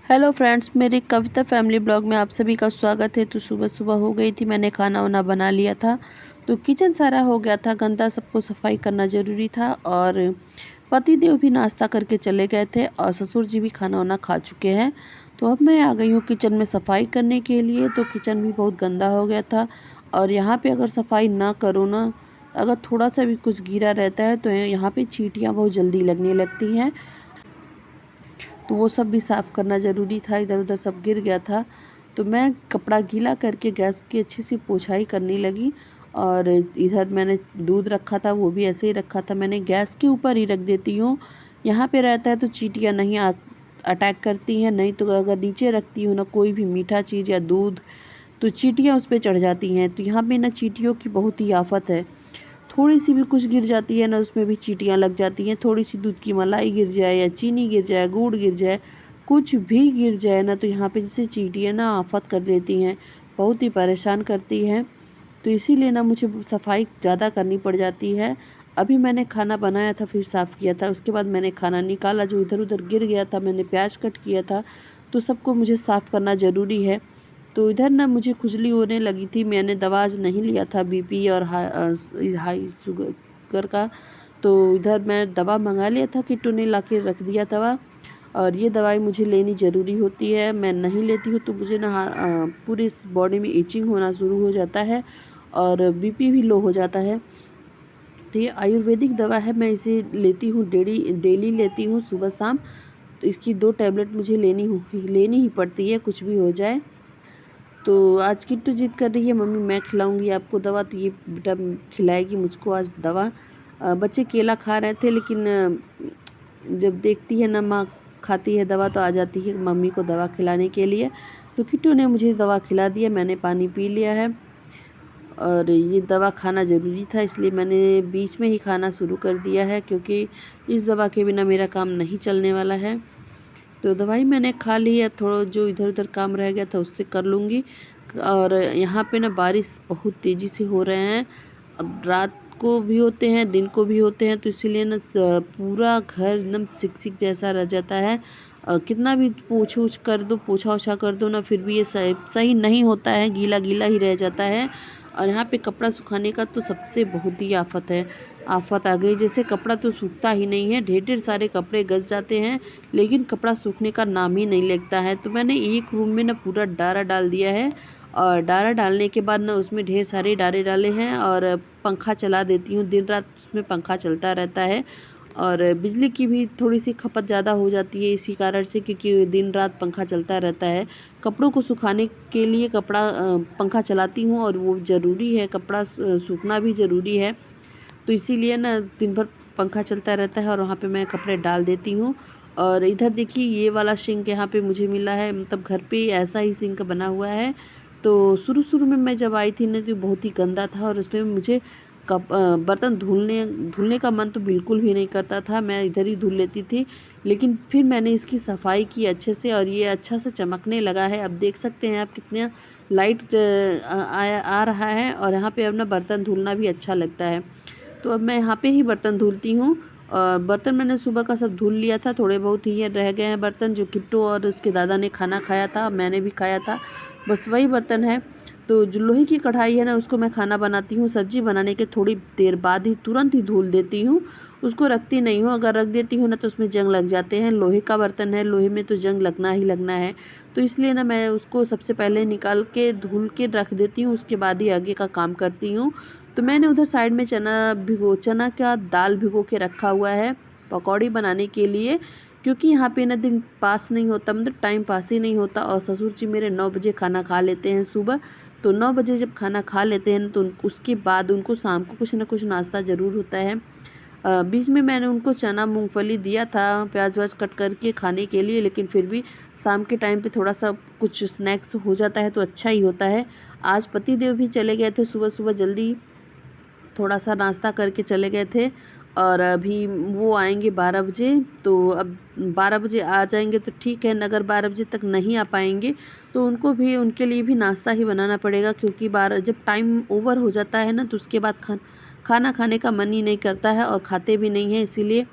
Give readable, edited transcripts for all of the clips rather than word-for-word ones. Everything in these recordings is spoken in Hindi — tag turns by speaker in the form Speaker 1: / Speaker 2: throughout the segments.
Speaker 1: हेलो फ्रेंड्स, मेरी कविता फैमिली ब्लॉग में आप सभी का स्वागत है। तो सुबह सुबह हो गई थी, मैंने खाना वाना बना लिया था। तो किचन सारा हो गया था गंदा, सबको सफाई करना ज़रूरी था। और पतिदेव भी नाश्ता करके चले गए थे और ससुर जी भी खाना वाना खा चुके हैं। तो अब मैं आ गई हूँ किचन में सफाई करने के लिए। तो किचन भी बहुत गंदा हो गया था और यहाँ पे अगर सफाई ना करो ना, अगर थोड़ा सा भी कुछ गिरा रहता है तो यहाँ पे चींटियाँ बहुत जल्दी लगने लगती हैं। तो वो सब भी साफ़ करना ज़रूरी था, इधर उधर सब गिर गया था। तो मैं कपड़ा गीला करके गैस की अच्छी सी पोछाई करने लगी। और इधर मैंने दूध रखा था, वो भी ऐसे ही रखा था, मैंने गैस के ऊपर ही रख देती हूँ। यहाँ पे रहता है तो चींटियाँ नहीं अटैक करती हैं, नहीं तो अगर नीचे रखती हूँ ना कोई भी मीठा चीज़ या दूध, तो चींटियाँ उस पे चढ़ जाती हैं। तो यहाँ पे ना चींटियों की बहुत ही आफत है। थोड़ी सी भी कुछ गिर जाती है ना, उसमें भी चींटियाँ लग जाती हैं। थोड़ी सी दूध की मलाई गिर जाए या चीनी गिर जाए, गुड़ गिर जाए, कुछ भी गिर जाए ना, तो यहाँ पे जैसे चींटियाँ ना आफत कर देती हैं, बहुत ही परेशान करती हैं। तो इसीलिए ना मुझे सफाई ज़्यादा करनी पड़ जाती है। अभी मैंने खाना बनाया था, फिर साफ़ किया था, उसके बाद मैंने खाना निकाला, जो इधर उधर गिर गया था, मैंने प्याज कट किया था, तो सबको मुझे साफ़ करना ज़रूरी है। तो इधर ना मुझे खुजली होने लगी थी, मैंने दवा आज नहीं लिया था बीपी और हाई शुगर का। तो इधर मैं दवा मंगा लिया था, किट्टू ने ला के रख दिया दवा। और ये दवाई मुझे लेनी ज़रूरी होती है, मैं नहीं लेती हूँ तो मुझे ना पूरी बॉडी में इचिंग होना शुरू हो जाता है और बीपी भी लो हो जाता है। तो ये आयुर्वेदिक दवा है, मैं इसे लेती हूँ, डेली लेती हूँ सुबह शाम। तो इसकी 2 टैबलेट मुझे लेनी ही पड़ती है, कुछ भी हो जाए। तो आज किट्टू जिद कर रही है, मम्मी मैं खिलाऊंगी आपको दवा, तो ये बेटा खिलाएगी मुझको आज दवा। बच्चे केला खा रहे थे, लेकिन जब देखती है ना माँ खाती है दवा, तो आ जाती है मम्मी को दवा खिलाने के लिए। तो किट्टू ने मुझे दवा खिला दिया, मैंने पानी पी लिया है। और ये दवा खाना ज़रूरी था, इसलिए मैंने बीच में ही खाना शुरू कर दिया है, क्योंकि इस दवा के बिना मेरा काम नहीं चलने वाला है। तो दवाई मैंने खा ली है, थोड़ा जो इधर उधर काम रह गया था उससे कर लूँगी। और यहाँ पे ना बारिश बहुत तेज़ी से हो रहे हैं, अब रात को भी होते हैं, दिन को भी होते हैं, तो इसीलिए ना पूरा घर एकदम सिक जैसा रह जाता है। कितना भी पोछ ओछ कर दो, पोछा ओछा कर दो ना, फिर भी ये सही नहीं होता है, गीला गीला ही रह जाता है। और यहाँ पे कपड़ा सुखाने का तो सबसे बहुत ही आफत आ गई। जैसे कपड़ा तो सूखता ही नहीं है, ढेर ढेर सारे कपड़े गस जाते हैं, लेकिन कपड़ा सूखने का नाम ही नहीं लेता है। तो मैंने एक रूम में ना पूरा डारा डाल दिया है, और डारा डालने के बाद ना उसमें ढेर सारे डारे डाले हैं, और पंखा चला देती हूँ, दिन रात उसमें पंखा चलता रहता है। और बिजली की भी थोड़ी सी खपत ज़्यादा हो जाती है इसी कारण से, क्योंकि दिन रात पंखा चलता रहता है। कपड़ों को सुखाने के लिए पंखा चलाती हूँ, और वो ज़रूरी है, कपड़ा सूखना भी ज़रूरी है। तो इसीलिए ना दिन भर पंखा चलता रहता है और वहाँ पे मैं कपड़े डाल देती हूँ। और इधर देखिए, ये वाला सिंक यहाँ पे मुझे मिला है, मतलब घर पे ऐसा ही सिंक बना हुआ है। तो शुरू-शुरू में मैं जब आई थी ना, तो बहुत ही गंदा था और उसमें मुझे बर्तन धुलने का मन तो बिल्कुल भी नहीं करता था, मैं इधर ही धुल लेती थी। लेकिन फिर मैंने इसकी सफाई की अच्छे से, और ये अच्छा से चमकने लगा है। अब देख सकते हैं आप कितना लाइट आ रहा है, और यहाँ पे अब ना बर्तन धुलना भी अच्छा लगता है। तो अब मैं यहाँ पे ही बर्तन धुलती हूँ। बर्तन मैंने सुबह का सब धुल लिया था, थोड़े बहुत ही रह गए हैं बर्तन, जो किट्टू और उसके दादा ने खाना खाया था, मैंने भी खाया था, बस वही बर्तन है। तो जो लोहे की कढ़ाई है ना, उसको मैं खाना बनाती हूँ, सब्ज़ी बनाने के थोड़ी देर बाद ही तुरंत ही धुल देती हूँ, उसको रखती नहीं हूँ। अगर रख देती हूँ ना, तो उसमें जंग लग जाते हैं, लोहे का बर्तन है, लोहे में तो जंग लगना ही लगना है। तो इसलिए ना मैं उसको सबसे पहले निकाल के धुल के रख देती हूँ, उसके बाद ही आगे का काम करती हूँ। तो मैंने उधर साइड में चना का दाल भिगो के रखा हुआ है पकौड़ी बनाने के लिए, क्योंकि यहाँ पे ना दिन पास नहीं होता, मतलब टाइम पास ही नहीं होता। और ससुर जी मेरे 9 बजे खाना खा लेते हैं सुबह। तो 9 बजे जब खाना खा लेते हैं तो उसके बाद उनको शाम को कुछ ना कुछ नाश्ता ज़रूर होता है। बीच में मैंने उनको चना मूंगफली दिया था, प्याज व्याज कट करके खाने के लिए, लेकिन फिर भी शाम के टाइम पे थोड़ा सा कुछ स्नैक्स हो जाता है तो अच्छा ही होता है। आज पति देव भी चले गए थे सुबह सुबह जल्दी, थोड़ा सा नाश्ता करके चले गए थे। और अभी वो आएंगे 12 बजे। तो अब 12 बजे आ जाएंगे तो ठीक है, अगर 12 बजे तक नहीं आ पाएंगे तो उनके लिए भी नाश्ता ही बनाना पड़ेगा, क्योंकि 12 जब टाइम ओवर हो जाता है ना, तो उसके बाद खाना खाने का मन ही नहीं करता है और खाते भी नहीं हैं, इसीलिए।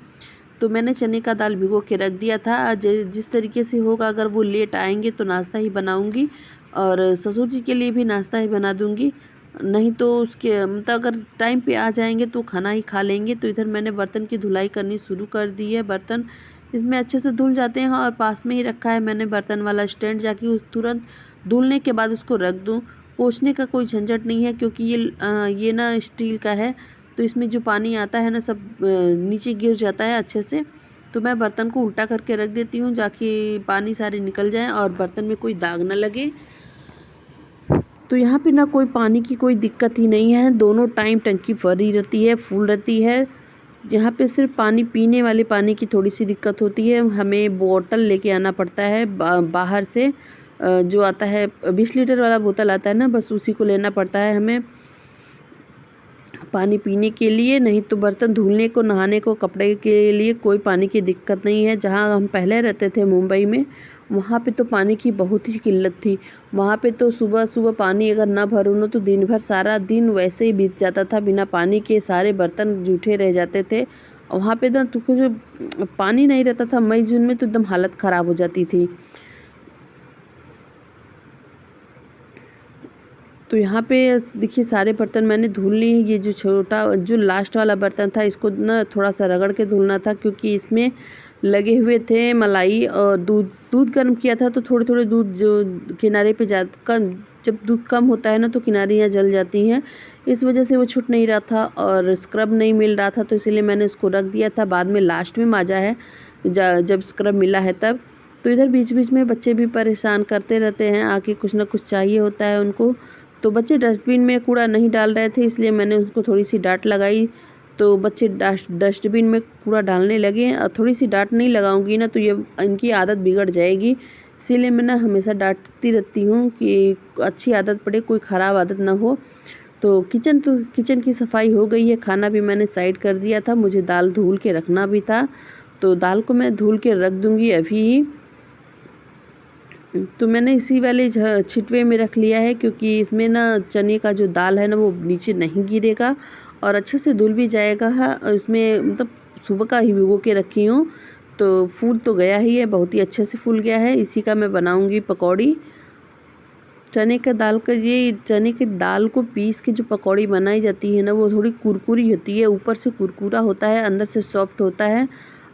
Speaker 1: तो मैंने चने का दाल भिगो के रख दिया था। जिस तरीके से होगा, अगर वो लेट आएंगे तो नाश्ता ही बनाऊंगी और ससुर जी के लिए भी नाश्ता ही बना दूंगी। नहीं तो उसके मतलब अगर टाइम पे आ जाएंगे तो खाना ही खा लेंगे। तो इधर मैंने बर्तन की धुलाई करनी शुरू कर दी है। बर्तन इसमें अच्छे से धुल जाते हैं और पास में ही रखा है मैंने बर्तन वाला स्टैंड, जाके उस तुरंत धुलने के बाद उसको रख दूँ। पोंछने का कोई झंझट नहीं है, क्योंकि ये ना स्टील का है, तो इसमें जो पानी आता है ना सब नीचे गिर जाता है अच्छे से। तो मैं बर्तन को उल्टा करके रख देती हूँ, जाके पानी सारे निकल जाए और बर्तन में कोई दाग ना लगे। तो यहाँ पे ना कोई पानी की कोई दिक्कत ही नहीं है, दोनों टाइम टंकी भरी रहती है, फुल रहती है। यहाँ पे सिर्फ पानी पीने वाले पानी की थोड़ी सी दिक्कत होती है, हमें बोतल लेके आना पड़ता है बाहर से। जो आता है 20 लीटर वाला बोतल आता है ना, बस उसी को लेना पड़ता है हमें पानी पीने के लिए। नहीं तो बर्तन धुलने को, नहाने को, कपड़े के लिए कोई पानी की दिक्कत नहीं है। जहाँ हम पहले रहते थे मुंबई में, वहाँ पे तो पानी की बहुत ही किल्लत थी। वहाँ पे तो सुबह सुबह पानी अगर ना भरो ना तो दिन भर सारा दिन वैसे ही बीत जाता था बिना पानी के, सारे बर्तन जूठे रह जाते थे। वहाँ पे ना तो कुछ पानी नहीं रहता था, मई जून में तो एकदम हालत ख़राब हो जाती थी। तो यहाँ पे देखिए सारे बर्तन मैंने धुल लिए हैं। ये जो लास्ट वाला बर्तन था, इसको ना थोड़ा सा रगड़ के धुलना था, क्योंकि इसमें लगे हुए थे मलाई और दूध गर्म किया था। तो थोड़े थोड़े दूध जो किनारे पे जब दूध कम होता है ना तो किनारियाँ जल जाती हैं, इस वजह से वो छूट नहीं रहा था और स्क्रब नहीं मिल रहा था, तो इसीलिए मैंने उसको रख दिया था। बाद में लास्ट में मांजा है जब स्क्रब मिला है तब। तो इधर बीच बीच में बच्चे भी परेशान करते रहते हैं, आके कुछ ना कुछ चाहिए होता है उनको। तो बच्चे डस्टबिन में कूड़ा नहीं डाल रहे थे, इसलिए मैंने उनको थोड़ी सी डांट लगाई। तो बच्चे डस्टबिन में कूड़ा डालने लगे। और थोड़ी सी डांट नहीं लगाऊंगी ना तो ये इनकी आदत बिगड़ जाएगी, इसीलिए मैं ना हमेशा डांटती रहती हूँ कि अच्छी आदत पड़े, कोई ख़राब आदत ना हो। तो किचन की सफाई हो गई है, खाना भी मैंने साइड कर दिया था, मुझे दाल धुल के रखना भी था, तो दाल को मैं धुल के रख दूँगी अभी ही। तो मैंने इसी वाले छिटवे में रख लिया है, क्योंकि इसमें ना चने का जो दाल है ना वो नीचे नहीं गिरेगा और अच्छे से धुल भी जाएगा है। और इसमें मतलब सुबह का ही भिगो के रखी हूँ, तो फूल तो गया ही है, बहुत ही अच्छे से फूल गया है। इसी का मैं बनाऊँगी पकौड़ी। चने के दाल को पीस के जो पकौड़ी बनाई जाती है ना, वो थोड़ी कुरकुरी होती है, ऊपर से कुरकुरा होता है, अंदर से सॉफ्ट होता है।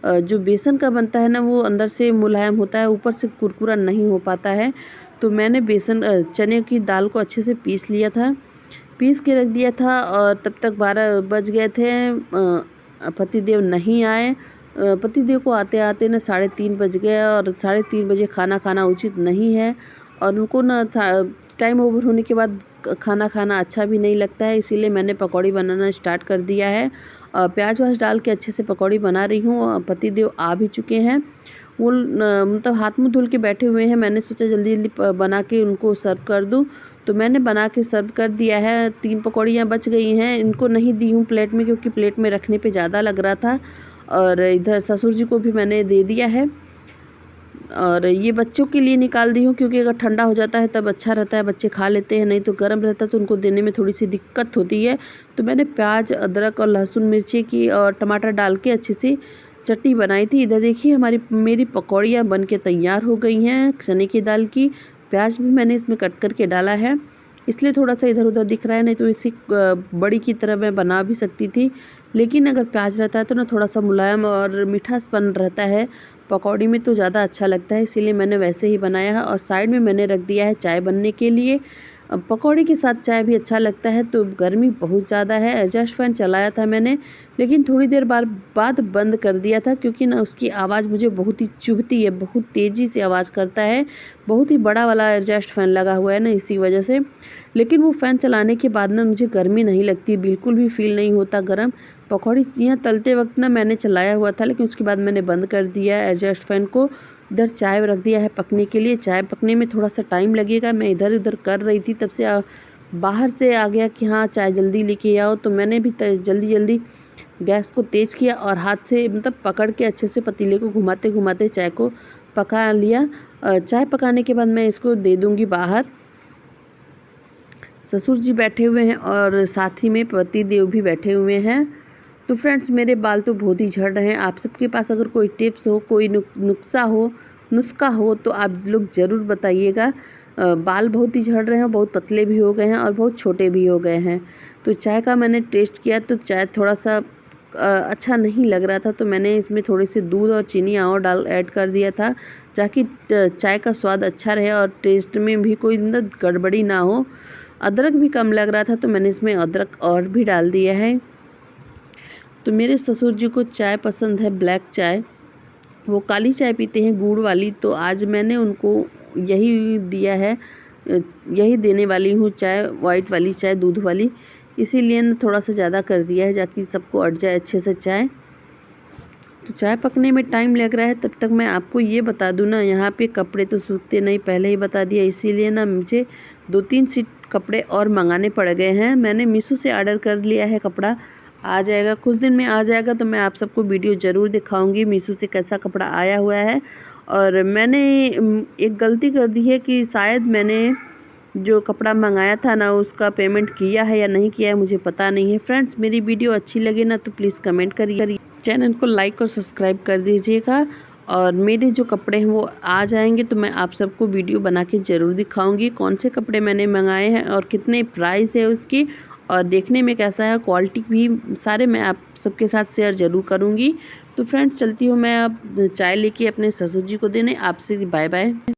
Speaker 1: जो बेसन का बनता है ना वो अंदर से मुलायम होता है, ऊपर से कुरकुरा नहीं हो पाता है। तो मैंने चने की दाल को अच्छे से पीस लिया था, पीस के रख दिया था और तब तक 12 बज गए थे। पतिदेव नहीं आए। पतिदेव को आते आते ना 3:30 बज गए और 3:30 बजे खाना खाना उचित नहीं है और उनको ना टाइम ओवर होने के बाद खाना खाना अच्छा भी नहीं लगता है, इसीलिए मैंने पकौड़ी बनाना स्टार्ट कर दिया है। प्याज व्याज डाल के अच्छे से पकौड़ी बना रही हूँ। पतिदेव आ भी चुके हैं, वो मतलब हाथ मुँह धुल के बैठे हुए हैं। मैंने सोचा जल्दी जल्दी बना के उनको सर्व कर दूँ, तो मैंने बना के सर्व कर दिया है। 3 पकौड़ियाँ बच गई हैं, इनको नहीं दी हूँ प्लेट में, क्योंकि प्लेट में रखने पे ज़्यादा लग रहा था। और इधर ससुर जी को भी मैंने दे दिया है और ये बच्चों के लिए निकाल दी हूँ, क्योंकि अगर ठंडा हो जाता है तब अच्छा रहता है, बच्चे खा लेते हैं, नहीं तो गर्म रहता है तो उनको देने में थोड़ी सी दिक्कत होती है। तो मैंने प्याज, अदरक और लहसुन मिर्ची की और टमाटर डाल के अच्छी सी चटनी बनाई थी। इधर देखिए मेरी पकौड़ियाँ बन के तैयार हो गई हैं चने की दाल की। प्याज भी मैंने इसमें कट करके डाला है, इसलिए थोड़ा सा इधर उधर दिख रहा है, नहीं तो इसी बड़ी की तरह मैं बना भी सकती थी। लेकिन अगर प्याज रहता है तो ना थोड़ा सा मुलायम और मीठासपन रहता है पकौड़ी में, तो ज़्यादा अच्छा लगता है, इसीलिए मैंने वैसे ही बनाया है। और साइड में मैंने रख दिया है चाय बनने के लिए। अब पकौड़ी के साथ चाय भी अच्छा लगता है। तो गर्मी बहुत ज़्यादा है, एडजस्ट फैन चलाया था मैंने, लेकिन थोड़ी देर बाद बंद कर दिया था, क्योंकि ना उसकी आवाज़ मुझे बहुत ही चुभती है, बहुत तेज़ी से आवाज़ करता है। बहुत ही बड़ा वाला एडजस्ट फैन लगा हुआ है ना, इसी वजह से। लेकिन वो फ़ैन चलाने के बाद ना मुझे गर्मी नहीं लगती, बिल्कुल भी फील नहीं होता गर्म। पकौड़ी यहाँ तलते वक्त ना मैंने चलाया हुआ था, लेकिन उसके बाद मैंने बंद कर दिया एडजस्ट फैन को। इधर चाय रख दिया है पकने के लिए, चाय पकने में थोड़ा सा टाइम लगेगा। मैं इधर उधर कर रही थी, तब से बाहर से आ गया कि हाँ चाय जल्दी लेके आओ, तो मैंने भी जल्दी जल्दी गैस को तेज़ किया और हाथ से मतलब पकड़ के अच्छे से पतीले को घुमाते घुमाते चाय को पका लिया। चाय पकाने के बाद मैं इसको दे दूँगी बाहर। ससुर जी बैठे हुए हैं और साथ ही में पति देव भी बैठे हुए हैं। तो फ्रेंड्स मेरे बाल तो बहुत ही झड़ रहे हैं। आप सबके पास अगर कोई टिप्स हो, कोई नुस्खा हो तो आप लोग ज़रूर बताइएगा। बाल बहुत ही झड़ रहे हैं, बहुत पतले भी हो गए हैं और बहुत छोटे भी हो गए हैं। तो चाय का मैंने टेस्ट किया तो चाय थोड़ा-सा अच्छा नहीं लग रहा था, तो मैंने इसमें थोड़े से दूध और चीनी और ऐड कर दिया था, ताकि चाय का स्वाद अच्छा रहे और टेस्ट में भी कोई मतलब गड़बड़ी ना हो। अदरक भी कम लग रहा था, तो मैंने इसमें अदरक और भी डाल दिया है। तो मेरे ससुर जी को चाय पसंद है, ब्लैक चाय। वो काली चाय पीते हैं गुड़ वाली, तो आज मैंने उनको यही दिया है, यही देने वाली हूँ चाय, वाइट वाली चाय, दूध वाली। इसीलिए ना थोड़ा-सा ज़्यादा कर दिया है, ताकि सबको अट जाए अच्छे से चाय। तो चाय पकने में टाइम लग रहा है, तब तक मैं आपको ये बता दूँ ना, यहाँ पे कपड़े तो सूखते नहीं, पहले ही बता दिया। इसीलिए ना मुझे 2-3 सेट कपड़े और मंगाने पड़ गए हैं। मैंने मीशो से ऑर्डर कर लिया है, कपड़ा आ जाएगा, कुछ दिन में आ जाएगा। तो मैं आप सबको वीडियो ज़रूर दिखाऊंगी मीशो से कैसा कपड़ा आया हुआ है। और मैंने एक गलती कर दी है कि शायद मैंने जो कपड़ा मंगाया था ना, उसका पेमेंट किया है या नहीं किया है, मुझे पता नहीं है। फ्रेंड्स मेरी वीडियो अच्छी लगे ना तो प्लीज़ कमेंट करिए, चैनल को लाइक और सब्सक्राइब कर दीजिएगा। और मेरे जो कपड़े हैं वो आ जाएंगे तो मैं आप सबको वीडियो बना के ज़रूर दिखाऊंगी, कौन से कपड़े मैंने मंगाए हैं और कितने प्राइस है उसकी, और देखने में कैसा है, क्वालिटी भी सारे मैं आप सबके साथ शेयर ज़रूर करूँगी। तो फ्रेंड्स चलती हूँ मैं अब चाय लेके अपने ससुर जी को देने। आपसे बाय बाय।